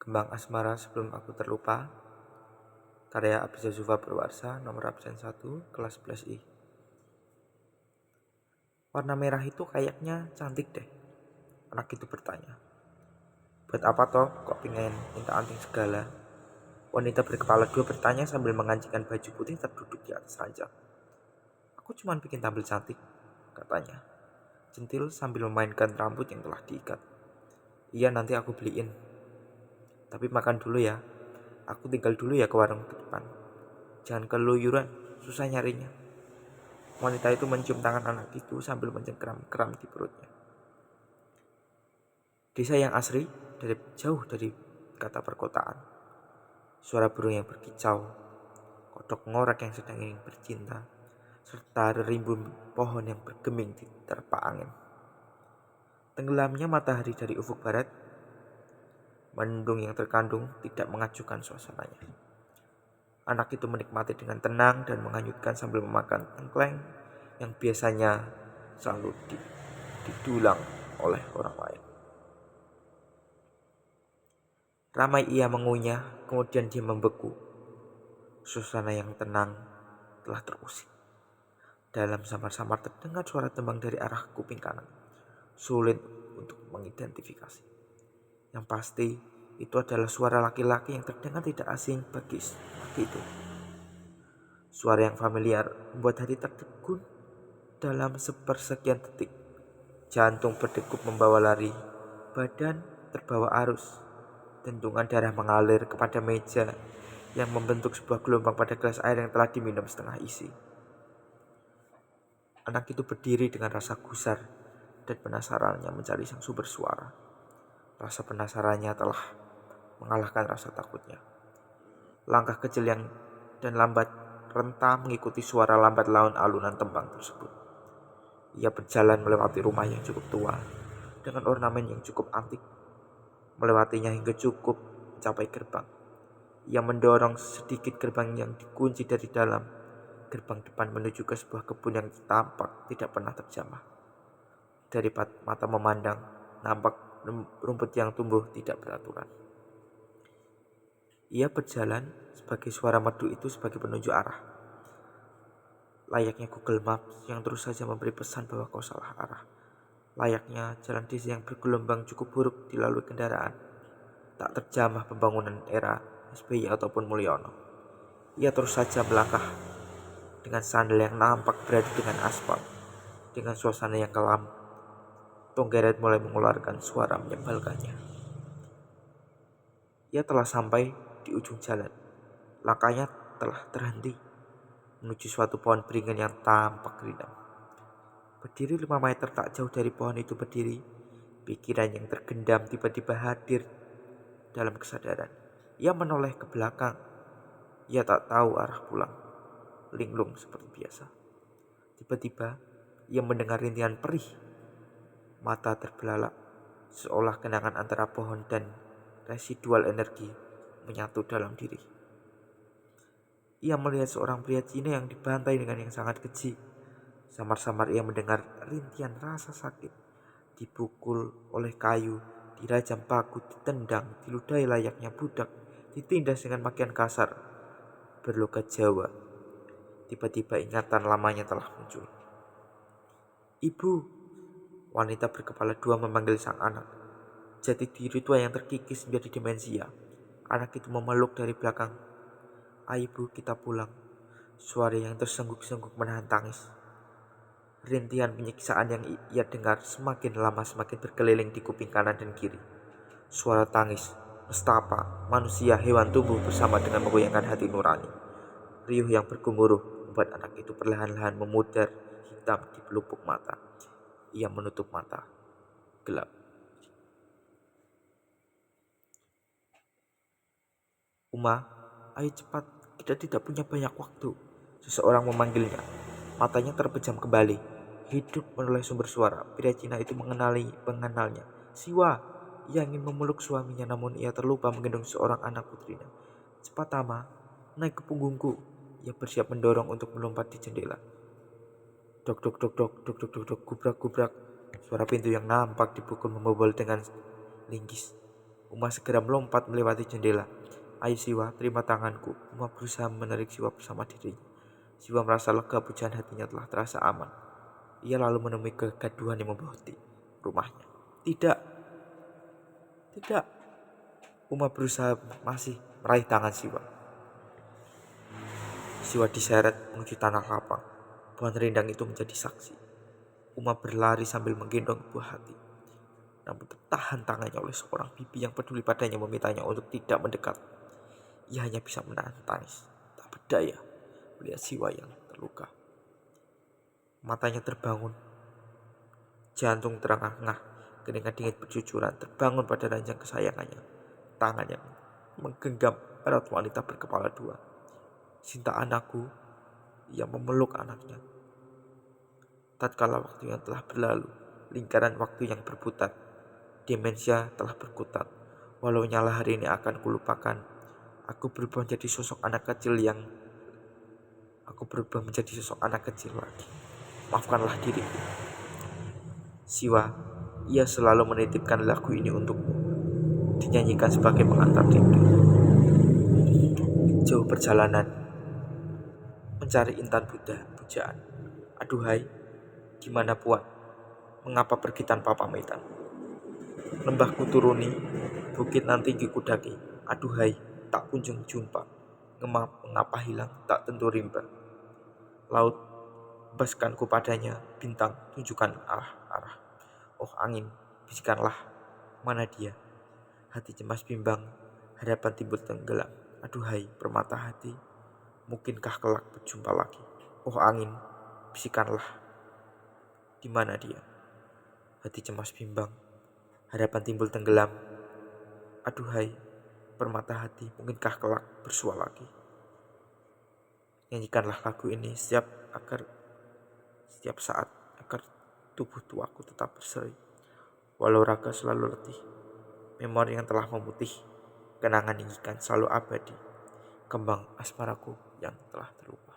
Kembang Asmara Sebelum Aku Terlupa, karya Abizar Zufa Purwarsa, nomor absen 1, kelas 11I. Warna merah itu kayaknya cantik deh, anak itu bertanya. Buat apa toh kok pengen minta anting segala? Wanita berkepala 2 bertanya sambil mengancingkan baju putih terduduk di atas ranjang. Aku cuma bikin tampil cantik, katanya, centil sambil memainkan rambut yang telah diikat. Iya, nanti aku beliin. Tapi makan dulu ya, aku tinggal dulu ya ke warung depan. Jangan keluyuran, susah nyarinya. Wanita itu mencium tangan anak itu sambil mencengkeram-keram di perutnya. Desa yang asri, jauh dari kata perkotaan. Suara burung yang berkicau, kodok ngorek yang sedang ingin bercinta, serta rimbun pohon yang bergeming di terpa angin. Tenggelamnya matahari dari ufuk barat, mendung yang terkandung tidak mengacuhkan suasananya. Anak itu menikmati dengan tenang dan menghanyutkan sambil memakan tengkleng yang biasanya selalu didulang oleh orang lain. Ramai ia mengunyah, kemudian dia membeku. Suasana yang tenang telah terusik. Dalam samar-samar terdengar suara tembang dari arah kuping kanan. Sulit untuk mengidentifikasi. Yang pasti itu adalah suara laki-laki yang terdengar tidak asing bagi itu. Suara yang familiar membuat hati tertegun dalam sepersekian detik. Jantung berdegup membawa lari, badan terbawa arus. Dentuman darah mengalir kepada meja yang membentuk sebuah gelombang pada gelas air yang telah diminum setengah isi. Anak itu berdiri dengan rasa gusar dan penasarannya mencari sang sumber suara. Rasa penasarannya telah mengalahkan rasa takutnya. Langkah kecil dan lambat renta mengikuti suara lambat laun alunan tembang tersebut. Ia berjalan melewati rumah yang cukup tua dengan ornamen yang cukup antik. Melewatinya hingga cukup mencapai gerbang. Ia mendorong sedikit gerbang yang dikunci dari dalam. Gerbang depan menuju ke sebuah kebun yang tampak tidak pernah terjamah. Dari mata memandang, nampak rumput yang tumbuh tidak beraturan. Ia berjalan sebagai suara merdu itu sebagai penunjuk arah. Layaknya Google Maps yang terus saja memberi pesan bahwa kau salah arah. Layaknya jalan desa yang bergelombang cukup buruk dilalui kendaraan. Tak terjamah pembangunan era SBY ataupun Mulyono. Ia terus saja melangkah dengan sandal yang nampak beradu dengan aspal. Dengan suasana yang kelam, Tonggeret mulai mengeluarkan suara menyebalkannya. Ia telah sampai di ujung jalan. Langkahnya telah terhenti menuju suatu pohon beringin yang tampak rindang. Berdiri 5 meter tak jauh dari pohon itu berdiri, pikiran yang tergendam tiba-tiba hadir dalam kesadaran. Ia menoleh ke belakang. Ia tak tahu arah pulang. Linglung seperti biasa. Tiba-tiba ia mendengar rintihan perih. Mata terbelalak, seolah kenangan antara pohon dan residual energi menyatu dalam diri. Ia melihat seorang pria Cina yang dibantai dengan yang sangat keji. Samar-samar ia mendengar rintihan rasa sakit. Dipukul oleh kayu, dirajam paku, ditendang, diludahi layaknya budak, ditindas dengan makian kasar, berlogat Jawa. Tiba-tiba ingatan lamanya telah muncul. Ibu, wanita berkepala 2 memanggil sang anak. Jati diri tua yang terkikis menjadi demensia. Anak itu memeluk dari belakang. Ayo bu, kita pulang. Suara yang tersengguk-sengguk menahan tangis. Rintihan penyiksaan yang ia dengar semakin lama semakin berkeliling di kuping kanan dan kiri. Suara tangis, nestapa, manusia, hewan tubuh bersama dengan menggoyangkan hati nurani. Riuh yang bergemuruh membuat anak itu perlahan-lahan memudar hitam di pelupuk mata. Ia menutup mata. Gelap. Uma, ayo cepat, kita tidak punya banyak waktu. Seseorang memanggilnya. Matanya terpejam kembali. Hidup menoleh sumber suara. Pria Cina itu mengenalnya. Siwa, ia ingin memeluk suaminya namun ia terlupa menggendong seorang anak putrinya. Cepat Tama, naik ke punggungku. Ia bersiap mendorong untuk melompat di jendela. Dok, dok, dok, dok, dok, dok, dok, dok, gubrak, gubrak. Suara pintu yang nampak dipukul membobol dengan linggis. Uma segera melompat melewati jendela. Ayo Siwa, terima tanganku. Uma berusaha menarik Siwa bersama dirinya. Siwa merasa lega, pujian hatinya telah terasa aman. Ia lalu menemui kegaduhan yang membawa rumahnya. Tidak. Uma berusaha masih meraih tangan Siwa. Siwa diseret menuju tanah lapang. Pohon rindang itu menjadi saksi. Uma berlari sambil menggendong buah hati. Namun tertahan tangannya oleh seorang bibi yang peduli padanya, memintanya untuk tidak mendekat. Ia hanya bisa menahan tangis. Tak berdaya melihat Siwa yang terluka. Matanya terbangun. Jantung terengah-engah. Keringat dingin bercucuran terbangun pada ranjang kesayangannya. Tangannya menggenggam erat wanita berkepala dua. Cinta anakku. Ia memeluk anaknya. Tatkala waktu yang telah berlalu, lingkaran waktu yang berputar, demensia telah berkutat. Walau nyala hari ini akan kulupakan, aku berubah menjadi sosok anak kecil lagi. Maafkanlah diriku. Siwa, ia selalu menitipkan lagu ini untukmu. Dinyanyikan sebagai pengantar rindu. Jauh perjalanan mencari intan pujaan. Aduhai, gimana puan? Mengapa pergi tanpa pamitan? Lembah kuturuni, bukit nanti kudaki. Aduhai, tak kunjung jumpa. Mengapa hilang, tak tentu rimba. Laut, bebaskanku padanya. Bintang, tunjukkan arah. Oh angin, bisikanlah, mana dia? Hati cemas bimbang, harapan timbul tenggelam. Aduhai, permata hati, mungkinkah kelak berjumpa lagi? Oh angin, bisikanlah, di mana dia? Hati cemas bimbang, harapan timbul tenggelam. Aduhai, permata hati, mungkinkah kelak bersua lagi? Nyanyikanlah lagu ini setiap saat agar tubuh tuaku tetap berseri. Walau raga selalu letih, memori yang telah memutih, kenangan ingin selalu abadi, kembang asmaraku yang telah terlupa.